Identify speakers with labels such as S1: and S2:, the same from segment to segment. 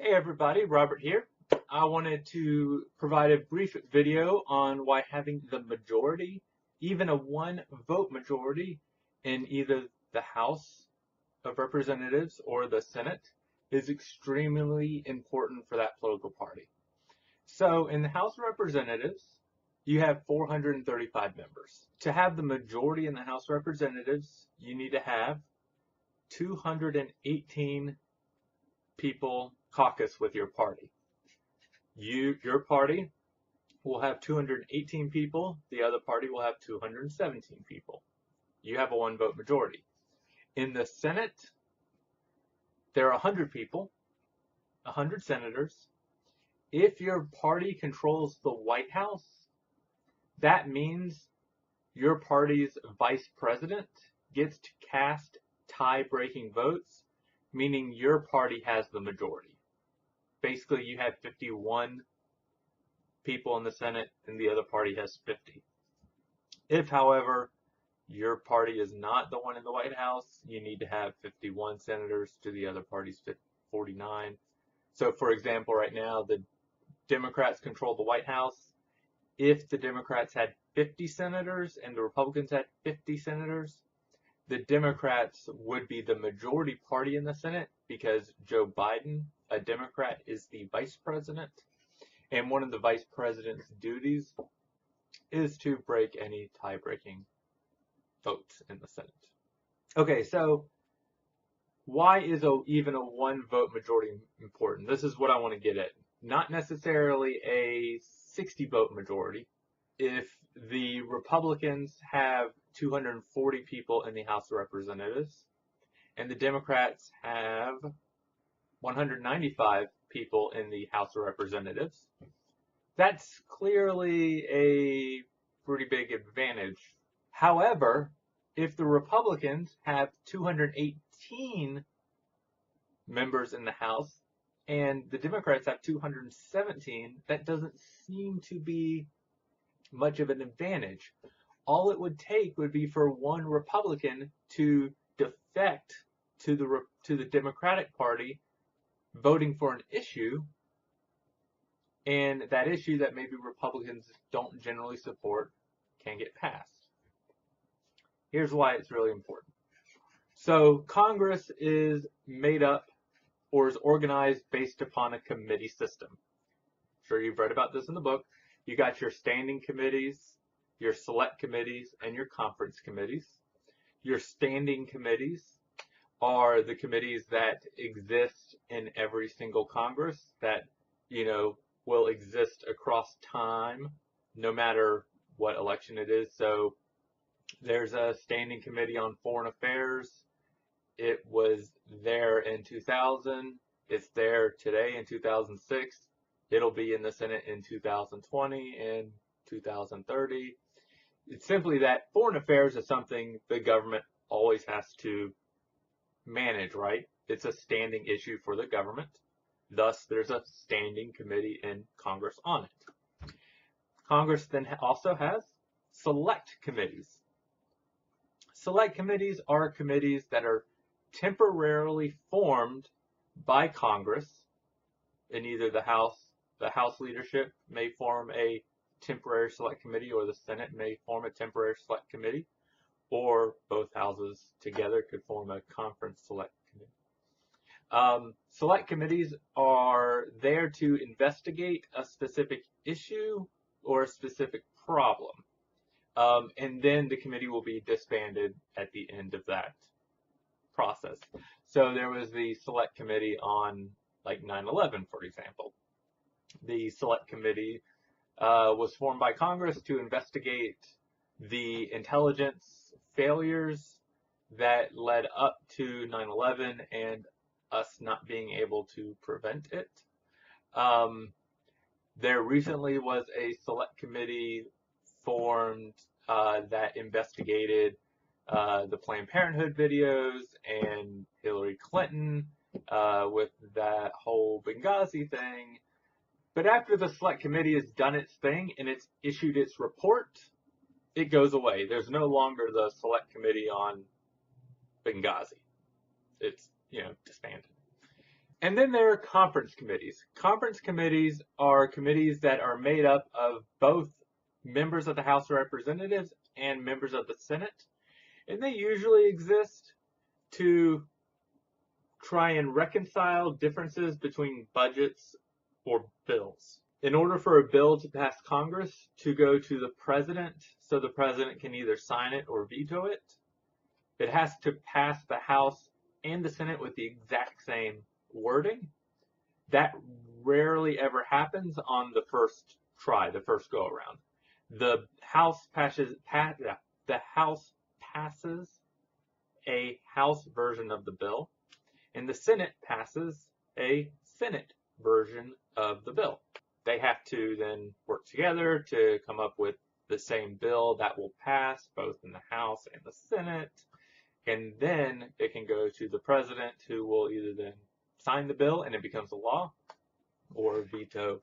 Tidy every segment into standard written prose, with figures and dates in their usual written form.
S1: Hey everybody, Robert here. I wanted to provide a brief video on why having the majority, even a one vote majority in either the House of Representatives or the Senate is extremely important for that political party. So in the House of Representatives, you have 435 members. To have the majority in the House of Representatives, you need to have 218 people caucus with your party. Your party will have 218 people. The other party will have 217 people. You have a one vote majority. In the Senate, there are 100 people, 100 senators. If your party controls the White House, that means your party's vice president gets to cast tie-breaking votes, meaning your party has the majority. Basically, you have 51 people in the Senate and the other party has 50. If, however, your party is not the one in the White House, you need to have 51 senators to the other party's 49. So, for example, right now, the Democrats control the White House. If the Democrats had 50 senators and the Republicans had 50 senators, the Democrats would be the majority party in the Senate because Joe Biden, a Democrat, is the vice president. And one of the vice president's duties is to break any tie-breaking votes in the Senate. Okay, so why is even a one vote majority important? This is what I want to get at. Not necessarily a 60 vote majority. If the Republicans have 240 people in the House of Representatives and the Democrats have 195 people in the House of Representatives, that's clearly a pretty big advantage. However, if the Republicans have 218 members in the House and the Democrats have 217, that doesn't seem to be much of an advantage. All it would take would be for one Republican to defect to the Democratic Party voting for an issue, and that issue that maybe Republicans don't generally support can get passed. Here's why it's really important. So Congress is made up or is organized based upon a committee system. I'm sure you've read about this in the book. You got your standing committees, your select committees, and your conference committees. Your standing committees are the committees that exist in every single Congress that, will exist across time, no matter what election it is. So there's a standing committee on foreign affairs. It was there in 2000. It's there today in 2006. It'll be in the Senate in 2020 and 2030. It's simply that foreign affairs is something the government always has to manage, right? It's a standing issue for the government. Thus, there's a standing committee in Congress on it. Congress then also has select committees. Select committees are committees that are temporarily formed by Congress in either the House leadership may form a temporary select committee, or the Senate may form a temporary select committee, or both houses together could form a conference select committee. Select committees are there to investigate a specific issue or a specific problem. And then the committee will be disbanded at the end of that process. So there was the select committee on like 9/11, for example. The select committee was formed by Congress to investigate the intelligence failures that led up to 9/11 and us not being able to prevent it. There recently was a select committee formed that investigated the Planned Parenthood videos and Hillary Clinton with that whole Benghazi thing. But after the select committee has done its thing and it's issued its report, it goes away. There's no longer the select committee on Benghazi. It's, disbanded. And then there are conference committees. Conference committees are committees that are made up of both members of the House of Representatives and members of the Senate. And they usually exist to try and reconcile differences between budgets or bills. In order for a bill to pass Congress to go to the president, so the president can either sign it or veto it, it has to pass the House and the Senate with the exact same wording. That rarely ever happens on the first try, the first go around. The House passes a House version of the bill, and the Senate passes a Senate version of the bill. They have to then work together to come up with the same bill that will pass both in the House and the Senate, and then it can go to the president, who will either then sign the bill and it becomes a law, or veto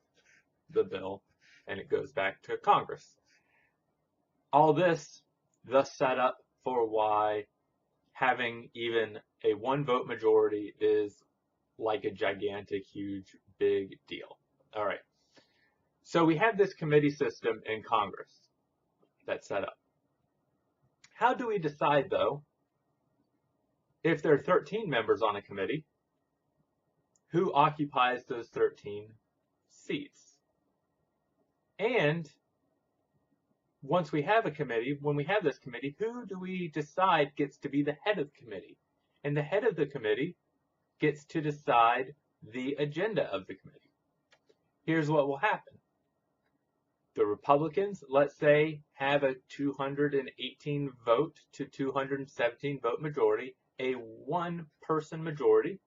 S1: the bill and it goes back to Congress. All this thus set up for why having even a one vote majority is like a gigantic, huge, big deal. All right. So we have this committee system in Congress that's set up. How do we decide, though, if there are 13 members on a committee, who occupies those 13 seats? And once we have a committee, when we have this committee, who do we decide gets to be the head of the committee? And the head of the committee gets to decide the agenda of the committee. Here's what will happen. The Republicans, let's say, have a 218 vote to 217 vote majority, a one-person majority.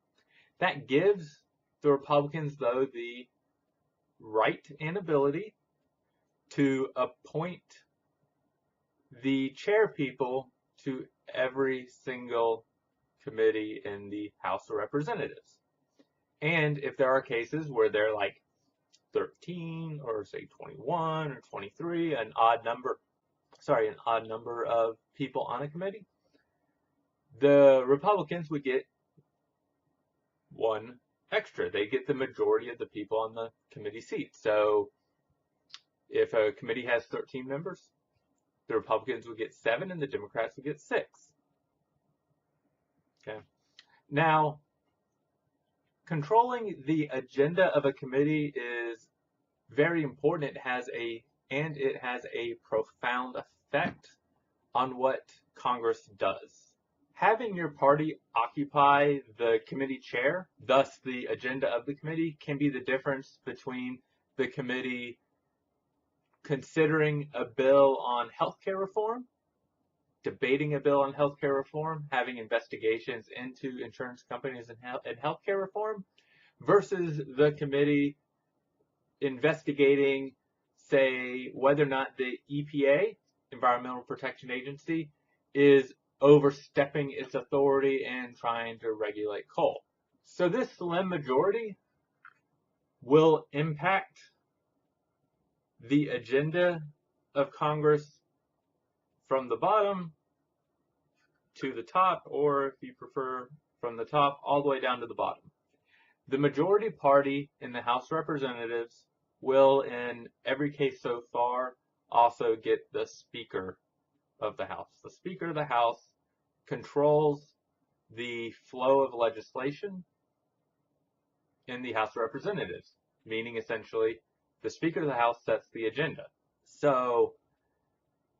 S1: That gives the Republicans, though, the right and ability to appoint the chair people to every single committee in the House of Representatives. And if there are cases where they're like 13 or say 21 or 23, an odd number of people on a committee, the Republicans would get one extra. They get the majority of the people on the committee seat. So if a committee has 13 members, the Republicans would get 7 and the Democrats would get 6. Okay. Now, controlling the agenda of a committee is very important. It has a profound effect on what Congress does. Having your party occupy the committee chair, thus the agenda of the committee, can be the difference between the committee considering a bill on healthcare reform, debating a bill on healthcare reform, having investigations into insurance companies and healthcare reform, versus the committee investigating, say, whether or not the EPA, Environmental Protection Agency, is overstepping its authority and trying to regulate coal. So this slim majority will impact the agenda of Congress from the bottom to the top, or if you prefer, from the top all the way down to the bottom. The majority party in the House of Representatives will, in every case so far, also get the Speaker of the House. The Speaker of the House controls the flow of legislation in the House of Representatives, meaning essentially the Speaker of the House sets the agenda. So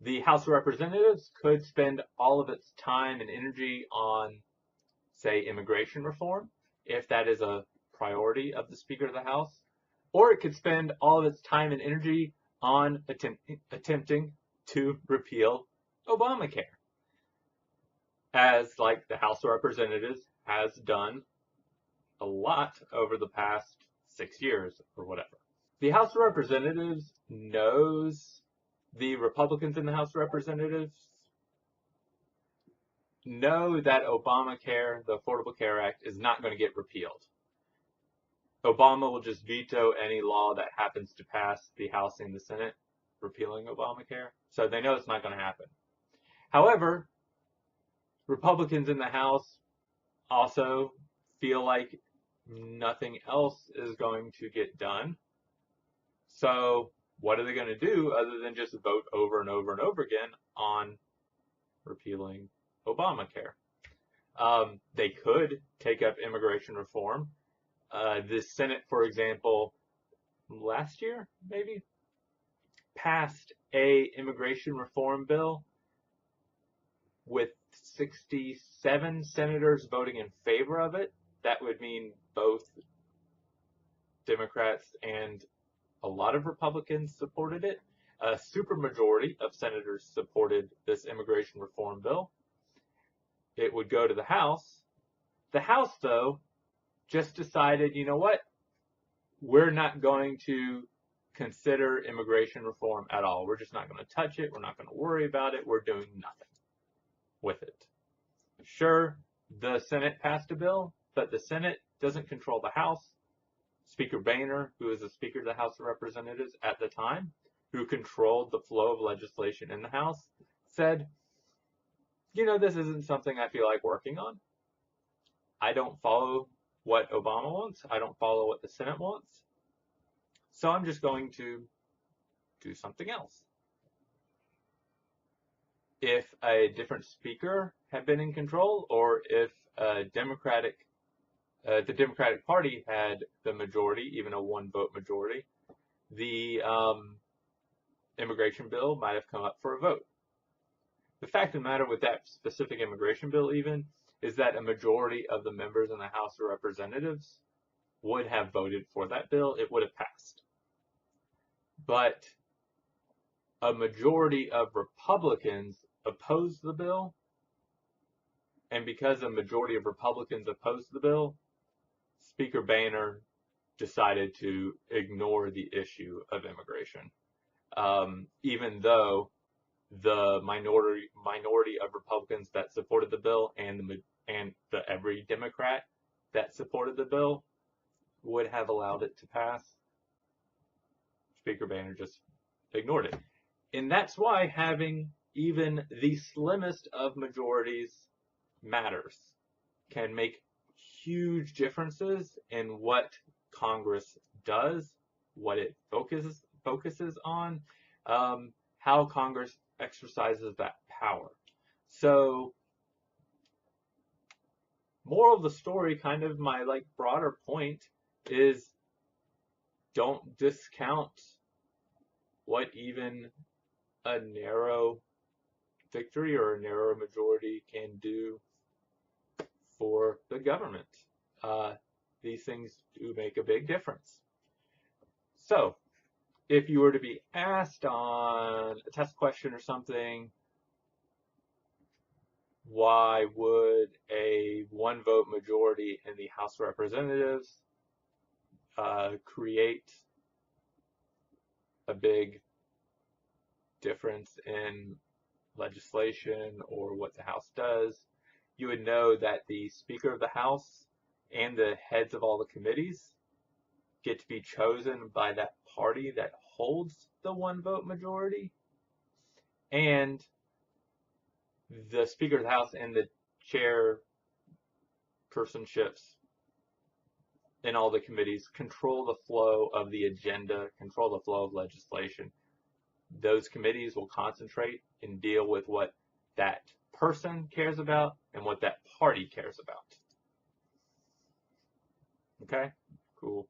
S1: the House of Representatives could spend all of its time and energy on, say, immigration reform, if that is a priority of the Speaker of the House, or it could spend all of its time and energy on attempting to repeal Obamacare, as like the House of Representatives has done a lot over the past 6 years or whatever. The House of Representatives knows, the Republicans in the House of Representatives know that Obamacare, the Affordable Care Act, is not going to get repealed. Obama will just veto any law that happens to pass the House and the Senate repealing Obamacare. So they know it's not going to happen. However, Republicans in the House also feel like nothing else is going to get done. So what are they going to do other than just vote over and over and over again on repealing Obamacare? They could take up immigration reform. The Senate, for example, last year, maybe, passed a immigration reform bill with 67 senators voting in favor of it. That would mean both Democrats and a lot of Republicans supported it. A supermajority of senators supported this immigration reform bill. It would go to the House. The House, though, just decided, you know what? We're not going to consider immigration reform at all. We're just not going to touch it. We're not going to worry about it. We're doing nothing with it. Sure, the Senate passed a bill, but the Senate doesn't control the House. Speaker Boehner, who was the Speaker of the House of Representatives at the time, who controlled the flow of legislation in the House, said, you know, this isn't something I feel like working on. I don't follow what Obama wants. I don't follow what the Senate wants. So I'm just going to do something else. If a different speaker had been in control, or if the Democratic Party had the majority, even a one-vote majority, the immigration bill might have come up for a vote. The fact of the matter with that specific immigration bill even is that a majority of the members in the House of Representatives would have voted for that bill. It would have passed. But a majority of Republicans opposed the bill, and because a majority of Republicans opposed the bill, Speaker Boehner decided to ignore the issue of immigration, even though the minority of Republicans that supported the bill and every Democrat that supported the bill would have allowed it to pass. Speaker Boehner just ignored it. And that's why having even the slimmest of majorities matters. Can make huge differences in what Congress does, what it focuses on, how Congress exercises that power. So, moral of the story, kind of my broader point, is don't discount what even a narrow victory or a narrow majority can do for the government. These things do make a big difference. So, if you were to be asked on a test question or something, why would a one-vote majority in the House of Representatives create a big difference in legislation or what the House does? You would know that the Speaker of the House and the heads of all the committees get to be chosen by that party that holds the one-vote majority, and the Speaker of the House and the chairpersonships in all the committees control the flow of the agenda, control the flow of legislation. Those committees will concentrate and deal with what that person cares about and what that party cares about. Okay? Cool.